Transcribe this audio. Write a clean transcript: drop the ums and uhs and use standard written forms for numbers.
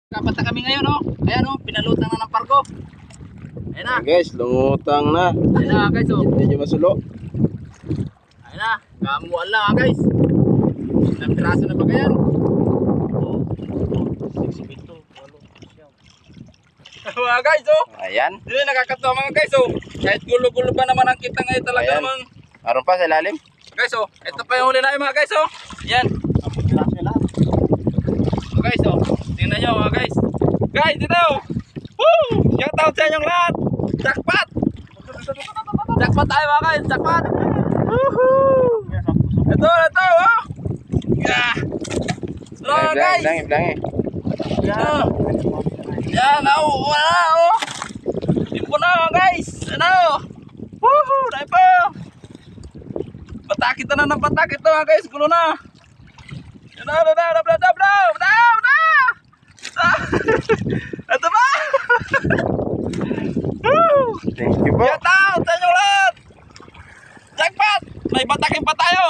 Kapat na kami ngayon, oh. Ayan, oh, pinalutang na ng pargo. Ayan na. Ayan guys, lumutang na. Ayan na, guys, oh. Hindi nyo masulo. Ayan na, kamuan lang, guys. Ilang piraso na ba kayan? Oh. 6 feet to. Mga guys, oh. Ayan. Hindi nakakatawa mga guys, oh. Kahit gulo-gulo pa naman ang kita ngayon talaga Ayan. namang. Meron pa sa ilalim. Guys, oh. Ito pa yung huli namin mga guys, oh. Ayan. Oh, guys, oh. Tingnan nyo mga guys. Guys, dito. Woo! Shout out sa inyong lahat. Jackpot! Jackpot tayo mga guys. Jackpot! Woohoo! Ito, oh. Yeah. Hello guys. Iblangi. Yeah. Yan, oh. Wala, oh. Timpo na guys. Ano? Woohoo! Dahil pa. Patakit na ng patakit na mga guys. Gulo na. Yan na. Ito ba? Thank you po. Shout out sa inyong lahat. Jackpot! May batakin pa tayo.